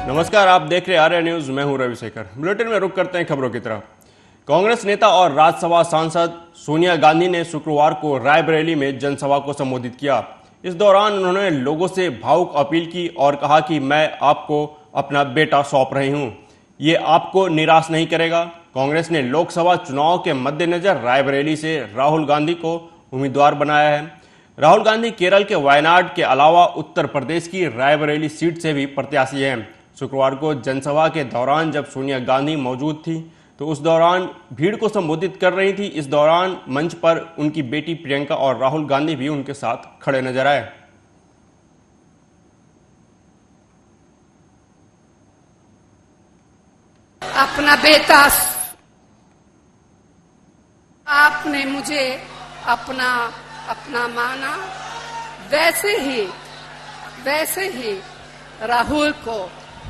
नमस्कार, आप देख रहे आर्या न्यूज। मैं हूं रविशेखर। बुलेटिन में रुक करते हैं खबरों की तरफ। कांग्रेस नेता और राज्यसभा सांसद सोनिया गांधी ने शुक्रवार को रायबरेली में जनसभा को संबोधित किया। इस दौरान उन्होंने लोगों से भावुक अपील की और कहा कि मैं आपको अपना बेटा सौंप रही हूं, ये आपको निराश नहीं करेगा। कांग्रेस ने लोकसभा चुनाव के मद्देनजर रायबरेली से राहुल गांधी को उम्मीदवार बनाया है। राहुल गांधी केरल के वायनाड के अलावा उत्तर प्रदेश की रायबरेली सीट से भी प्रत्याशी हैं। शुक्रवार को जनसभा के दौरान जब सोनिया गांधी मौजूद थी तो उस दौरान भीड़ को संबोधित कर रही थी। इस दौरान मंच पर उनकी बेटी प्रियंका और राहुल गांधी भी उनके साथ खड़े नजर आए। अपना बेटा आपने मुझे अपना माना, वैसे ही राहुल को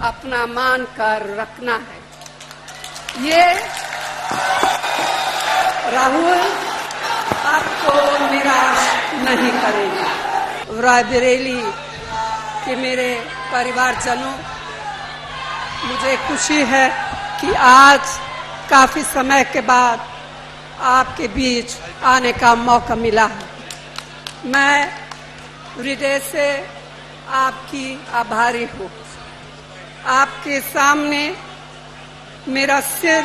अपना मान कर रखना है। ये राहुल आपको निराश नहीं करेगा। रायबरेली के मेरे परिवारजनों, मुझे खुशी है कि आज काफी समय के बाद आपके बीच आने का मौका मिला है। मैं हृदय से आपकी आभारी हूँ। आपके सामने मेरा सिर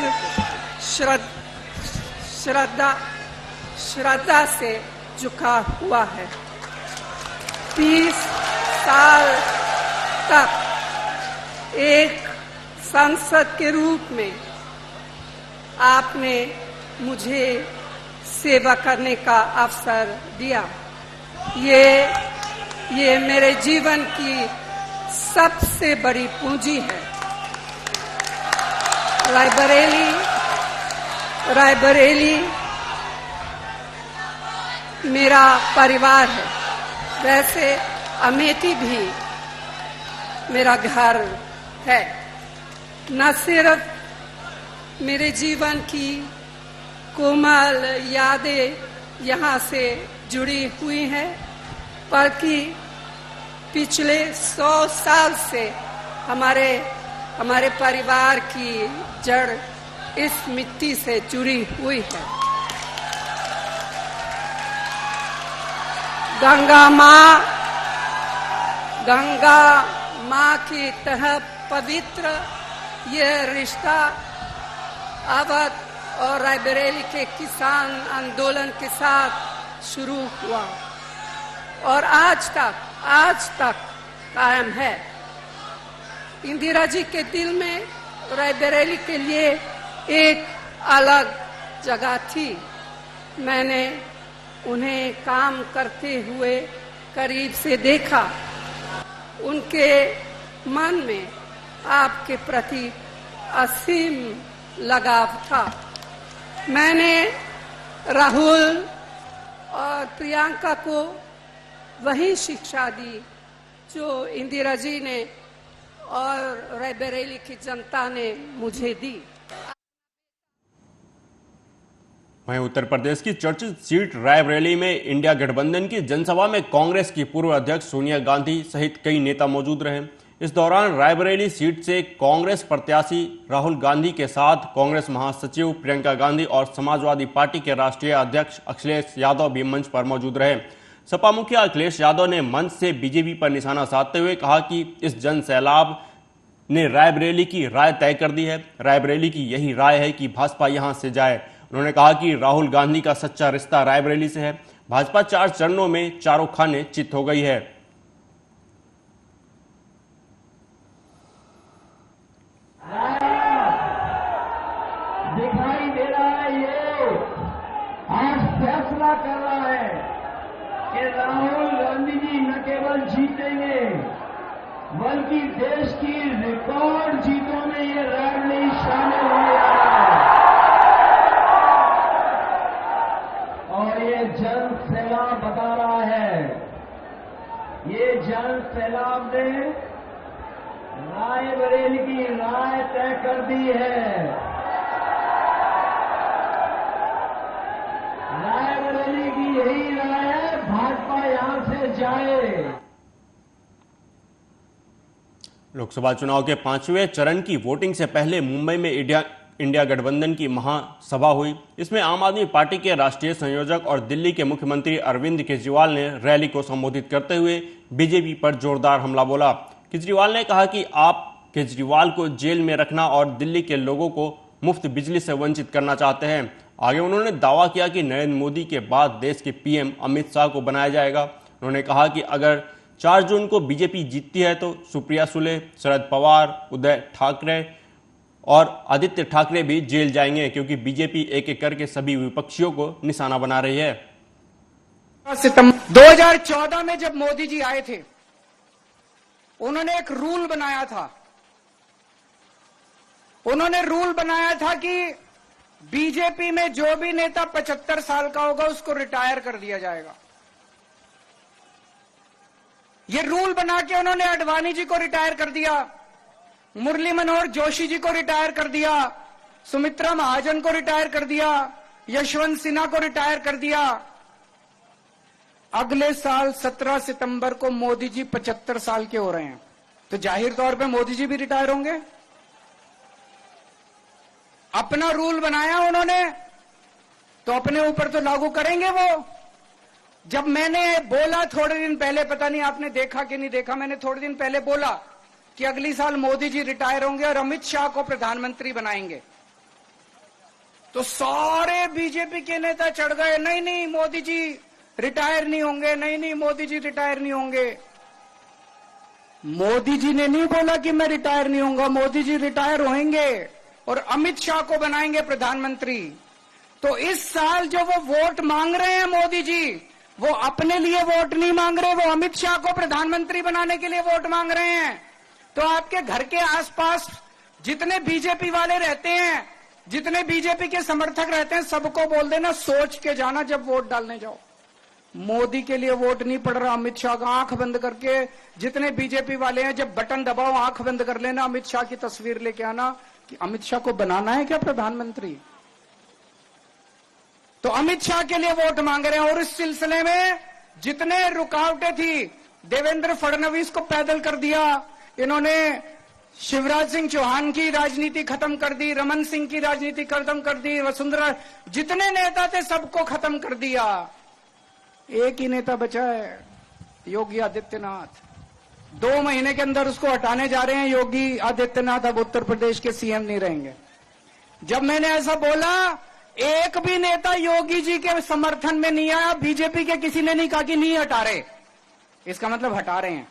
श्रद्धा से झुका हुआ है। 30 साल तक एक सांसद के रूप में आपने मुझे सेवा करने का अवसर दिया। ये मेरे जीवन की सबसे बड़ी पूंजी है। रायबरेली मेरा परिवार है। वैसे अमेठी भी मेरा घर है। न सिर्फ मेरे जीवन की कोमल यादें यहाँ से जुड़ी हुई हैं, बल्कि पिछले 100 साल से हमारे परिवार की जड़ इस मिट्टी से जुड़ी हुई है। गंगा माँ की तरह पवित्र यह रिश्ता अवध और रायबरेली के किसान आंदोलन के साथ शुरू हुआ और आज तक कायम है। इंदिरा जी के दिल में रायबरेली के लिए एक अलग जगह थी। मैंने उन्हें काम करते हुए करीब से देखा। उनके मन में आपके प्रति असीम लगाव था। मैंने राहुल और प्रियंका को वही शिक्षा दी जो इंदिरा जी ने और रायबरेली की जनता ने मुझे दी। वहीं उत्तर प्रदेश की चर्चित सीट रायबरेली में इंडिया गठबंधन की जनसभा में कांग्रेस की पूर्व अध्यक्ष सोनिया गांधी सहित कई नेता मौजूद रहे। इस दौरान रायबरेली सीट से कांग्रेस प्रत्याशी राहुल गांधी के साथ कांग्रेस महासचिव प्रियंका गांधी और समाजवादी पार्टी के राष्ट्रीय अध्यक्ष अखिलेश यादव भी मंच पर मौजूद रहे। सपा मुखिया अखिलेश यादव ने मंच से बीजेपी पर निशाना साधते हुए कहा कि इस जन सैलाब ने रायबरेली की राय तय कर दी है। रायबरेली की यही राय है कि भाजपा यहां से जाए। उन्होंने कहा कि राहुल गांधी का सच्चा रिश्ता रायबरेली से है। भाजपा 4 चरणों में चारों खाने चित हो गई है। दिखाई दे रहा है, ये आज फैसला कर रहा है कि राहुल गांधी जी न केवल जीतेंगे बल्कि देश की रिकॉर्ड जीतों में ये रायबरेली शामिल होने जा रहा है। और ये जन सैलाब बता रहा है, ये जन सैलाब ने रायबरेली की राय तय कर दी है। रायबरेली की यही राय है, भाजपा यहां से जाए। लोकसभा चुनाव के 5वें चरण की वोटिंग से पहले मुंबई में इंडिया गठबंधन की महासभा हुई। इसमें आम आदमी पार्टी के राष्ट्रीय संयोजक और दिल्ली के मुख्यमंत्री अरविंद केजरीवाल ने रैली को संबोधित करते हुए बीजेपी पर जोरदार हमला बोला। केजरीवाल ने कहा कि आप केजरीवाल को जेल में रखना और दिल्ली के लोगों को मुफ्त बिजली से वंचित करना चाहते हैं। आगे उन्होंने दावा किया कि नरेंद्र मोदी के बाद देश के पीएम अमित शाह को बनाया जाएगा। उन्होंने कहा कि अगर 4 जून को बीजेपी जीतती है तो सुप्रिया सुले, शरद पवार, उदय ठाकरे और आदित्य ठाकरे भी जेल जाएंगे, क्योंकि बीजेपी एक एक करके सभी विपक्षियों को निशाना बना रही है। सितंबर 2014 में जब मोदी जी आए थे, उन्होंने एक रूल बनाया था। उन्होंने रूल बनाया था कि बीजेपी में जो भी नेता 75 साल का होगा उसको रिटायर कर दिया जाएगा। ये रूल बना के उन्होंने आडवाणी जी को रिटायर कर दिया, मुरली मनोहर जोशी जी को रिटायर कर दिया, सुमित्रा महाजन को रिटायर कर दिया, यशवंत सिन्हा को रिटायर कर दिया। अगले साल 17 सितंबर को मोदी जी 75 साल के हो रहे हैं, तो जाहिर तौर पे मोदी जी भी रिटायर होंगे। अपना रूल बनाया उन्होंने तो अपने ऊपर तो लागू करेंगे वो। जब मैंने बोला थोड़े दिन पहले, पता नहीं आपने देखा कि नहीं देखा, मैंने थोड़े दिन पहले बोला कि अगली साल मोदी जी रिटायर होंगे और अमित शाह को प्रधानमंत्री बनाएंगे, तो सारे बीजेपी के नेता चढ़ गए, नहीं नहीं मोदी जी रिटायर नहीं होंगे, नहीं नहीं मोदी जी रिटायर नहीं होंगे। मोदी जी ने नहीं बोला कि मैं रिटायर नहीं होऊंगा, मोदी जी रिटायर होंगे और अमित शाह को बनाएंगे प्रधानमंत्री। तो इस साल जो वो वोट मांग रहे हैं मोदी जी, वो अपने लिए वोट नहीं मांग रहे, वो अमित शाह को प्रधानमंत्री बनाने के लिए वोट मांग रहे हैं। तो आपके घर के आसपास जितने बीजेपी वाले रहते हैं, जितने बीजेपी के समर्थक रहते हैं, सबको बोल देना सोच के जाना जब वोट डालने जाओ। मोदी के लिए वोट नहीं पड़ रहा, अमित शाह का। आंख बंद करके जितने बीजेपी वाले हैं, जब बटन दबाओ आंख बंद कर लेना, अमित शाह की तस्वीर लेके आना कि अमित शाह को बनाना है क्या प्रधानमंत्री। तो अमित शाह के लिए वोट मांग रहे हैं। और इस सिलसिले में जितने रुकावटें थी, देवेंद्र फडणवीस को पैदल कर दिया इन्होंने, शिवराज सिंह चौहान की राजनीति खत्म कर दी, रमन सिंह की राजनीति खत्म कर दी, वसुंधरा, जितने नेता थे सबको खत्म कर दिया। एक ही नेता बचा है, योगी आदित्यनाथ। 2 महीने के अंदर उसको हटाने जा रहे हैं योगी आदित्यनाथ, अब उत्तर प्रदेश के सीएम नहीं रहेंगे। जब मैंने ऐसा बोला, एक भी नेता योगी जी के समर्थन में नहीं आया, बीजेपी के किसी ने नहीं कहा कि नहीं हटा रहे। इसका मतलब हटा रहे हैं,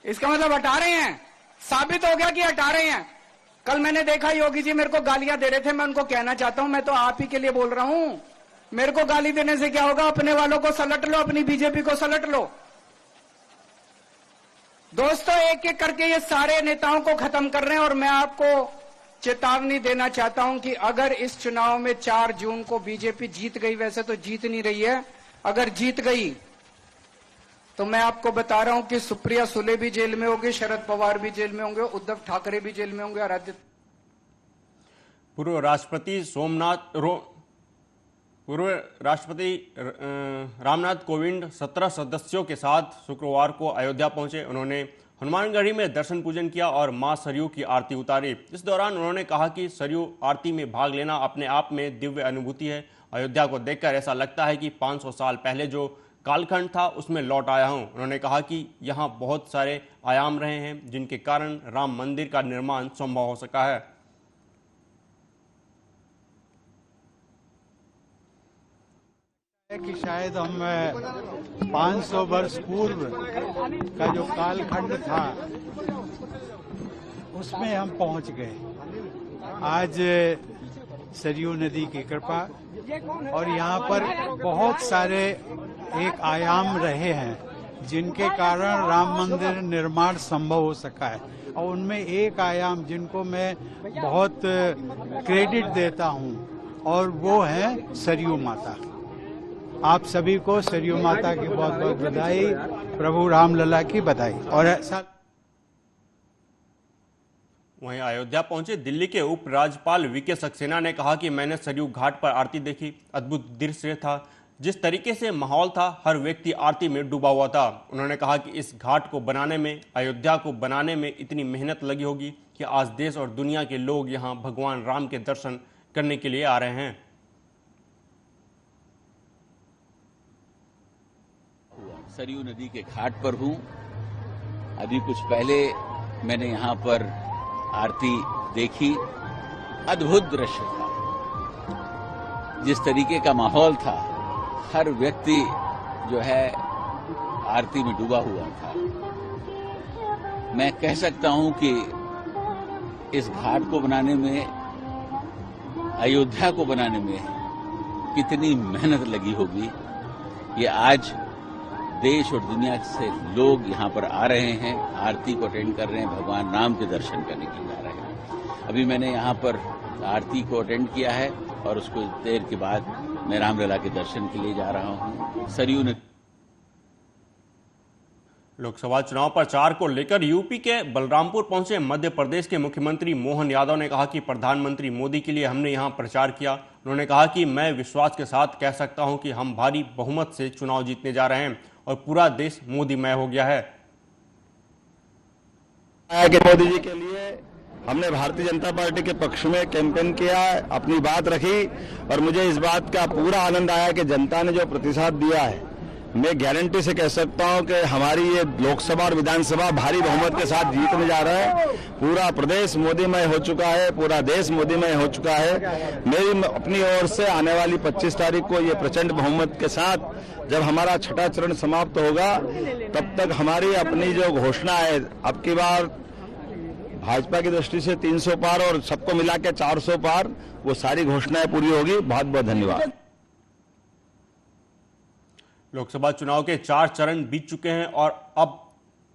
इसका मतलब हटा रहे हैं, साबित हो गया कि हटा रहे हैं। कल मैंने देखा योगी जी मेरे को गालियां दे रहे थे, मैं उनको कहना चाहता हूं, मैं तो आप ही के लिए बोल रहा हूं, मेरे को गाली देने से क्या होगा, अपने वालों को सलट लो, अपनी बीजेपी को सलट लो। दोस्तों, एक एक करके ये सारे नेताओं को खत्म कर रहे हैं। और मैं आपको चेतावनी देना चाहता हूं कि अगर इस चुनाव में 4 जून को बीजेपी जीत गई, वैसे तो जीत नहीं रही है, अगर जीत गई तो मैं आपको बता रहा हूं कि सुप्रिया सुले भी जेल में होगी, शरद पवार भी जेल में होंगे, उद्धव ठाकरे भी जेल में होंगे और पूर्व राष्ट्रपति रामनाथ कोविंद 17 सदस्यों के साथ शुक्रवार को अयोध्या पहुंचे। उन्होंने हनुमानगढ़ी में दर्शन पूजन किया और मां सरयू की आरती उतारी। इस दौरान उन्होंने कहा कि सरयू आरती में भाग लेना अपने आप में दिव्य अनुभूति है। अयोध्या को देखकर ऐसा लगता है कि 500 साल पहले जो कालखंड था उसमें लौट आया हूं। उन्होंने कहा कि यहाँ बहुत सारे आयाम रहे हैं जिनके कारण राम मंदिर का निर्माण संभव हो सका है। कि शायद हम 500 वर्ष पूर्व का जो कालखंड था उसमें हम पहुंच गए। आज सरयू नदी की कृपा और यहाँ पर बहुत सारे एक आयाम रहे हैं जिनके कारण राम मंदिर निर्माण संभव हो सका है। और उनमें एक आयाम जिनको मैं बहुत क्रेडिट देता हूँ और वो है सरयू माता। आप सभी को सरयू माता की बहुत बहुत बधाई, प्रभु रामलला की बधाई। और ऐसा वहीं अयोध्या पहुंचे दिल्ली के उपराज्यपाल वीके सक्सेना ने कहा कि मैंने सरयू घाट पर आरती देखी, अद्भुत दृश्य था जिस तरीके से माहौल था, हर व्यक्ति आरती में डूबा हुआ था। उन्होंने कहा कि इस घाट को बनाने में, अयोध्या को बनाने में इतनी मेहनत लगी होगी कि आज देश और दुनिया के लोग यहाँ भगवान राम के दर्शन करने के लिए आ रहे हैं। सरयू नदी के घाट पर हूं। अभी कुछ पहले मैंने यहां पर आरती देखी। अद्भुत दृश्य था। जिस तरीके का माहौल था, हर व्यक्ति जो है आरती में डूबा हुआ था। मैं कह सकता हूं कि इस घाट को बनाने में, अयोध्या को बनाने में कितनी मेहनत लगी होगी, ये आज देश और दुनिया से लोग यहाँ पर आ रहे हैं, आरती को अटेंड कर रहे हैं, भगवान राम के दर्शन करने के लिए आ रहे हैं। अभी मैंने यहाँ पर आरती को अटेंड किया है और उसको देर के बाद मैं रामलला के दर्शन के लिए जा रहा हूँ। सरयू ने लोकसभा चुनाव प्रचार को लेकर यूपी के बलरामपुर पहुंचे मध्य प्रदेश के मुख्यमंत्री मोहन यादव ने कहा कि प्रधानमंत्री मोदी के लिए हमने यहां प्रचार किया। उन्होंने कहा कि मैं विश्वास के साथ कह सकता हूं कि हम भारी बहुमत से चुनाव जीतने जा रहे हैं और पूरा देश मोदीमय हो गया है। मोदी जी के लिए हमने भारतीय जनता पार्टी के पक्ष में कैंपेन किया, अपनी बात रखी और मुझे इस बात का पूरा आनंद आया कि जनता ने जो प्रतिसाद दिया है, मैं गारंटी से कह सकता हूं कि हमारी ये लोकसभा और विधानसभा भारी बहुमत के साथ जीतने जा रहा है। पूरा प्रदेश मोदीमय हो चुका है, पूरा देश मोदीमय हो चुका है। मेरी अपनी ओर से आने वाली 25 तारीख को ये प्रचंड बहुमत के साथ जब हमारा छठा चरण समाप्त होगा, तब तक हमारी अपनी जो घोषणा है, अब की बार भाजपा की दृष्टि से 300 पार और सबको मिला के 400 पार, वो सारी घोषणाएं पूरी होगी। बहुत बहुत धन्यवाद। लोकसभा चुनाव के 4 चरण बीत चुके हैं और अब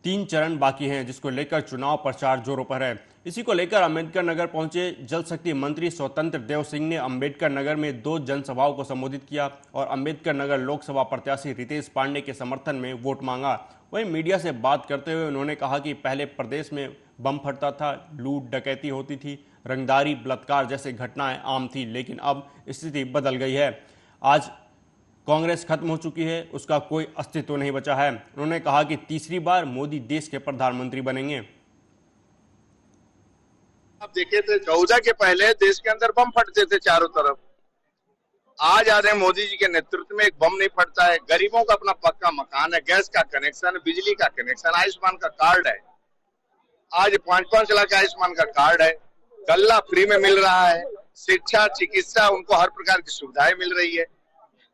3 चरण बाकी हैं, जिसको लेकर चुनाव प्रचार जोरों पर है। इसी को लेकर अंबेडकर नगर पहुंचे जल शक्ति मंत्री स्वतंत्र देव सिंह ने अंबेडकर नगर में 2 जनसभाओं को संबोधित किया और अंबेडकर नगर लोकसभा प्रत्याशी रितेश पांडे के समर्थन में वोट मांगा। वहीं मीडिया से बात करते हुए उन्होंने कहा कि पहले प्रदेश में बम फटता था, लूट डकैती होती थी, रंगदारी बलात्कार जैसे घटनाएं आम थी, लेकिन अब स्थिति बदल गई है। आज कांग्रेस खत्म हो चुकी है, उसका कोई अस्तित्व नहीं बचा है। उन्होंने कहा कि तीसरी बार मोदी देश के प्रधानमंत्री बनेंगे। आप देखे थे 14 के पहले देश के अंदर बम फटते थे चारों तरफ। आज आ रहे मोदी जी के नेतृत्व में एक बम नहीं फटता है। गरीबों का अपना पक्का मकान है, गैस का कनेक्शन, बिजली का कनेक्शन, आयुष्मान का कार्ड है। आज 5-5 लाख आयुष्मान का कार्ड है, गल्ला फ्री में मिल रहा है, शिक्षा, चिकित्सा, उनको हर प्रकार की सुविधाएं मिल रही है।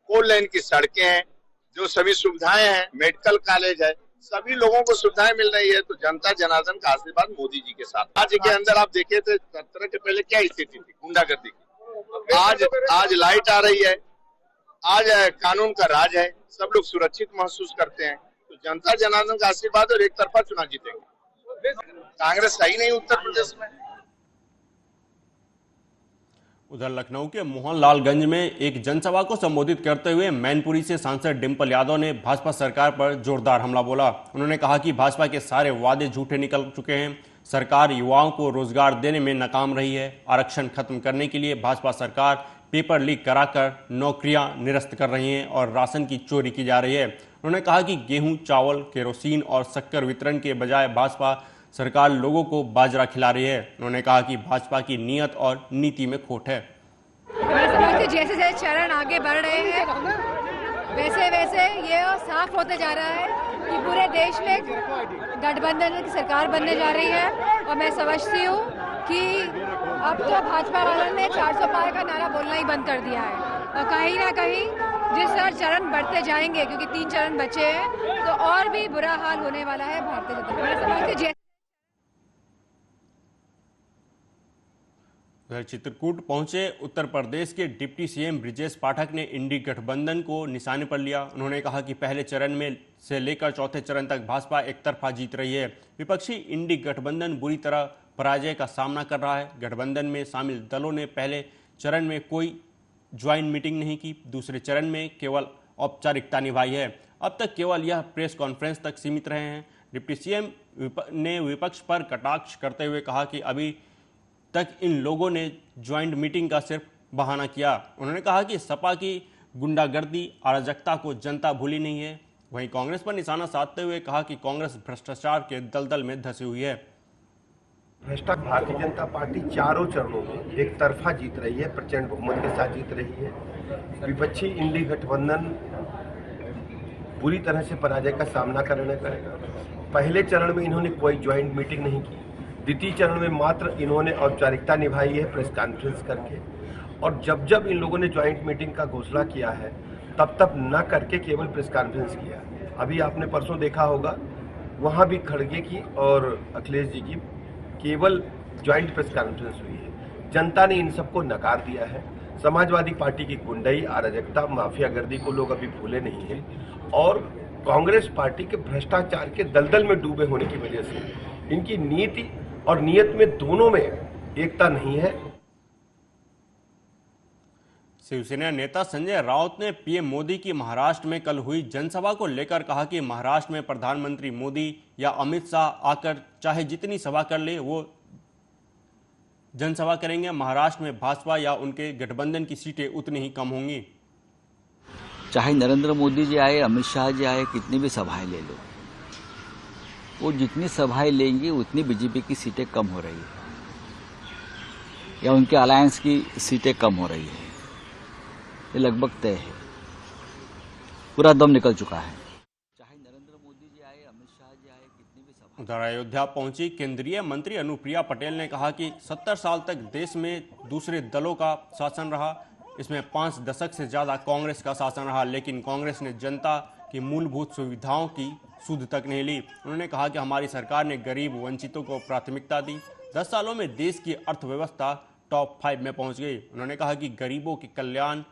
4 लेन की सड़कें हैं, जो सभी सुविधाएं हैं, मेडिकल कॉलेज है, सभी लोगों को सुविधाएं मिल रही है। तो जनता जनार्दन का आशीर्वाद मोदी जी के साथ। आज के अंदर आप देखे थे 17 के पहले क्या स्थिति थी, गुंडागर्दी की। आज लाइट आ रही है, आज कानून का राज है, सब लोग सुरक्षित महसूस करते हैं। तो जनता जनार्दन का आशीर्वाद और एक तरफा चुनाव जीतेंगे। कांग्रेस सही नहीं उत्तर प्रदेश में। उधर लखनऊ के मोहनलालगंज में एक जनसभा को संबोधित करते हुए मैनपुरी से सांसद डिंपल यादव ने भाजपा सरकार पर जोरदार हमला बोला। उन्होंने कहा कि भाजपा के सारे वादे झूठे निकल चुके हैं, सरकार युवाओं को रोजगार देने में नाकाम रही है, आरक्षण खत्म करने के लिए भाजपा सरकार पेपर लीक कराकर नौकरियां निरस्त कर रही है और राशन की चोरी की जा रही है। उन्होंने कहा कि गेहूं, चावल, केरोसिन और शक्कर वितरण के बजाय भाजपा सरकार लोगों को बाजरा खिला रही है। उन्होंने कहा कि भाजपा की नीयत और नीति में खोट है। जैसे जैसे चरण आगे बढ़ रहे हैं, वैसे वैसे ये साफ होते जा रहा है कि पूरे देश में गठबंधन की सरकार बनने जा रही है। और मैं समझती हूँ कि अब तो भाजपा वालों ने 400 पार का नारा बोलना ही बंद कर दिया है। और कहीं ना कहीं जिस तरह चरण बढ़ते जाएंगे, क्योंकि 3 चरण बचे हैं, तो और भी बुरा हाल होने वाला है भारतीय जनता पार्टी। उधर चित्रकूट पहुंचे उत्तर प्रदेश के डिप्टी सीएम ब्रिजेश पाठक ने इंडी गठबंधन को निशाने पर लिया। उन्होंने कहा कि पहले चरण में से लेकर चौथे चरण तक भाजपा एक तरफा जीत रही है। विपक्षी इंडी गठबंधन बुरी तरह पराजय का सामना कर रहा है। गठबंधन में शामिल दलों ने पहले चरण में कोई ज्वाइंट मीटिंग नहीं की, दूसरे चरण में केवल औपचारिकता निभाई है। अब तक केवल यह प्रेस कॉन्फ्रेंस तक सीमित रहे हैं। डिप्टी सीएम ने विपक्ष पर कटाक्ष करते हुए कहा कि अभी तक इन लोगों ने ज्वाइंट मीटिंग का सिर्फ बहाना किया। उन्होंने कहा कि सपा की गुंडागर्दी, अराजकता को जनता भूली नहीं है। वहीं कांग्रेस पर निशाना साधते हुए कहा कि कांग्रेस भ्रष्टाचार के दलदल में धंसी हुई है। भ्रष्टाचार भारतीय जनता पार्टी चारों चरणों में एक तरफा जीत रही है, प्रचंड बहुमत के साथ जीत रही है। विपक्षी इंडी गठबंधन पूरी तरह से पराजय का सामना करना पड़ेगा। पहले चरण में इन्होंने कोई ज्वाइंट मीटिंग नहीं की, द्वितीय चरण में मात्र इन्होंने औपचारिकता निभाई है प्रेस कॉन्फ्रेंस करके, और जब जब इन लोगों ने ज्वाइंट मीटिंग का घोषणा किया है तब तब न करके केवल प्रेस कॉन्फ्रेंस किया। अभी आपने परसों देखा होगा, वहां भी खड़गे की और अखिलेश जी की केवल ज्वाइंट प्रेस कॉन्फ्रेंस हुई है। जनता ने इन सबको नकार दिया है। समाजवादी पार्टी की गुंडाई, अराजकता, माफियागर्दी को लोग अभी भूले नहीं है, और कांग्रेस पार्टी के भ्रष्टाचार के दलदल में डूबे होने की वजह से इनकी नीति और नियत में दोनों में एकता नहीं है। शिवसेना नेता संजय राउत ने पीएम मोदी की महाराष्ट्र में कल हुई जनसभा को लेकर कहा कि महाराष्ट्र में प्रधानमंत्री मोदी या अमित शाह आकर चाहे जितनी सभा कर ले वो जनसभा करेंगे, महाराष्ट्र में भाजपा या उनके गठबंधन की सीटें उतनी ही कम होंगी। चाहे नरेंद्र मोदी जी आए, अमित शाह जी आए, कितनी भी सभाएं ले लो, वो जितनी सभाएं लेंगी उतनी बीजेपी की सीटें कम हो रही है या उनके अलायंस की सीटें कम हो रही है। ये लगभग तय है, पूरा दम निकल चुका है। चाहे नरेंद्र मोदी जी आए, अमित शाह जी आए, कितनी भी सभा। उधर अयोध्या पहुंची केंद्रीय मंत्री अनुप्रिया पटेल ने कहा कि 70 साल तक देश में दूसरे दलों का शासन रहा, इसमें 5 दशक से ज्यादा कांग्रेस का शासन रहा, लेकिन कांग्रेस ने जनता की मूलभूत सुविधाओं की सुध तक नहीं ली। उन्होंने कहा कि हमारी सरकार ने गरीब वंचितों को प्राथमिकता दी। 10 सालों में देश की अर्थव्यवस्था टॉप 5 में पहुंच गई। उन्होंने कहा कि गरीबों के कल्याण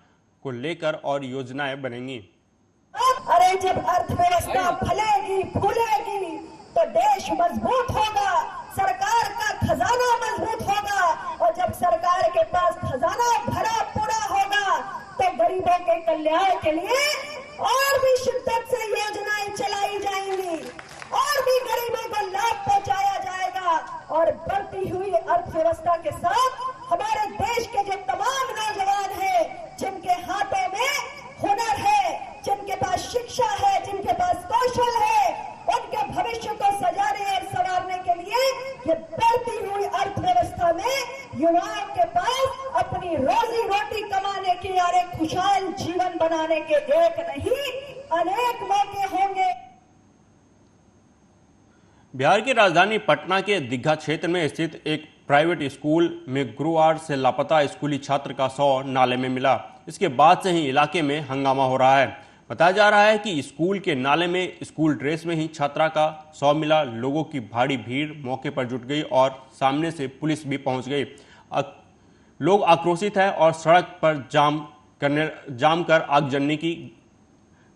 को लेकर और योजनाएं बनेंगी। अरे जब अर्थव्यवस्था फलेगी फूलेगी तो देश मजबूत होगा, सरकार का खजाना मजबूत होगा, और जब सरकार के पास खजाना भरा पूरा होगा तो गरीबों के कल्याण के लिए और भी शिद्दत से योजनाएं चलाई जाएंगी और भी गरीबों को लाभ पहुंचाया जाएगा। और बढ़ती हुई अर्थव्यवस्था के साथ हमारे देश के जो तमाम नौजवान हैं, जिनके हाथों में हुनर है, जिनके पास शिक्षा है, जिनके पास कौशल है, उनके भविष्य को सजाने और संवारने के लिए ये बढ़ती हुई अर्थव्यवस्था में युवाओं के पास अपनी रोजी रोटी कमाने की और एक खुशहाल जीवन बनाने के एक नहीं अनेक मौके होंगे। बिहार की राजधानी पटना के दीघा क्षेत्र में स्थित एक प्राइवेट स्कूल में गुरुवार से लापता स्कूली छात्र का शव नाले में मिला। इसके बाद से ही इलाके में हंगामा हो रहा है। बताया जा रहा है कि स्कूल के नाले में स्कूल ड्रेस में ही छात्रा का शव मिला। लोगों की भारी भीड़ मौके पर जुट गई और सामने से पुलिस भी पहुंच गई। लोग आक्रोशित हैं और सड़क पर जाम कर आगजनी की।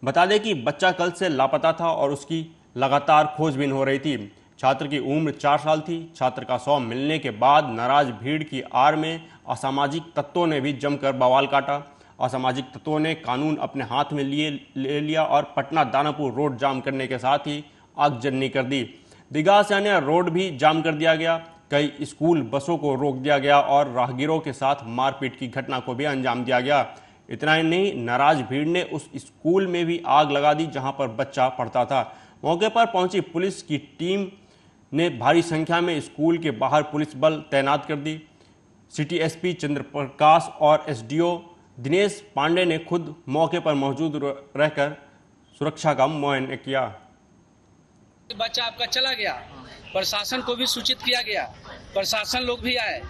बता दें कि बच्चा कल से लापता था और उसकी लगातार खोजबीन हो रही थी। छात्र की उम्र 4 साल थी। छात्र का शव मिलने के बाद नाराज भीड़ की आड़ में असामाजिक तत्वों ने भी जमकर बवाल काटा। असामाजिक तत्वों ने कानून अपने हाथ में ले लिया और पटना दानापुर रोड जाम करने के साथ ही आगजनी कर दी। दीघा सैनिया रोड भी जाम कर दिया गया। कई स्कूल बसों को रोक दिया गया और राहगीरों के साथ मारपीट की घटना को भी अंजाम दिया गया। इतना ही नहीं, नाराज भीड़ ने उस स्कूल में भी आग लगा दी जहां पर बच्चा पढ़ता था। मौके पर पहुंची पुलिस की टीम ने भारी संख्या में स्कूल के बाहर पुलिस बल तैनात कर दी। सिटी एसपी चंद्र प्रकाश और एसडीओ दिनेश पांडे ने खुद मौके पर मौजूद रहकर सुरक्षा का मुआयना किया। बच्चा आपका चला गया, प्रशासन को भी सूचित किया गया, प्रशासन लोग भी आए,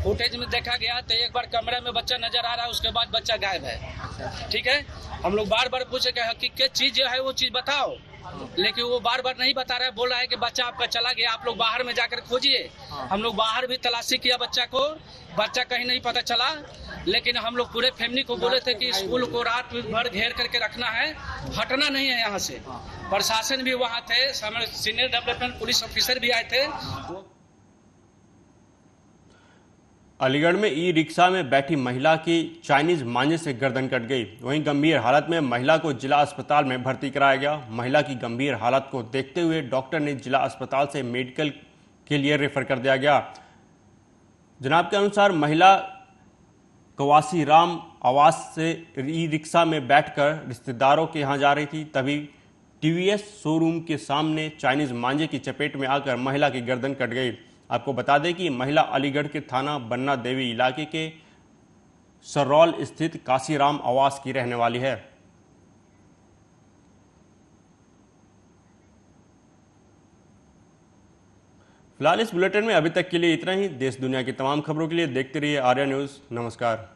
फुटेज में देखा गया तो एक बार कमरे में बच्चा नजर आ रहा है, उसके बाद बच्चा गायब है। ठीक है, हम लोग बार बार पूछे कि हकीकत चीज जो है वो चीज बताओ, लेकिन वो बार बार नहीं बता रहा है। बोल रहा है कि बच्चा आपका चला गया, आप लोग बाहर में जाकर खोजिए। हम लोग बाहर भी तलाशी किया बच्चा को, बच्चा कहीं नहीं पता चला। लेकिन हम लोग पूरे फैमिली को बोले थे कि स्कूल को रात भर घेर करके रखना है, हटना नहीं है यहाँ से। प्रशासन भी वहाँ थे, सीनियर डेवलपमेंट पुलिस ऑफिसर भी आए थे। अलीगढ़ में ई रिक्शा में बैठी महिला की चाइनीज मांझे से गर्दन कट गई। वहीं गंभीर हालत में महिला को जिला अस्पताल में भर्ती कराया गया। महिला की गंभीर हालत को देखते हुए डॉक्टर ने जिला अस्पताल से मेडिकल के लिए रेफर कर दिया गया। जनाब के अनुसार महिला कवासी राम आवास से ई रिक्शा में बैठकर रिश्तेदारों के यहाँ जा रही थी, तभी टीवीएस शोरूम के सामने चाइनीज मांझे की चपेट में आकर महिला की गर्दन कट गई। आपको बता दें कि महिला अलीगढ़ के थाना बन्ना देवी इलाके के सरौल स्थित काशीराम आवास की रहने वाली है। फिलहाल इस बुलेटिन में अभी तक के लिए इतना ही। देश दुनिया की तमाम खबरों के लिए देखते रहिए आर्या न्यूज़। नमस्कार।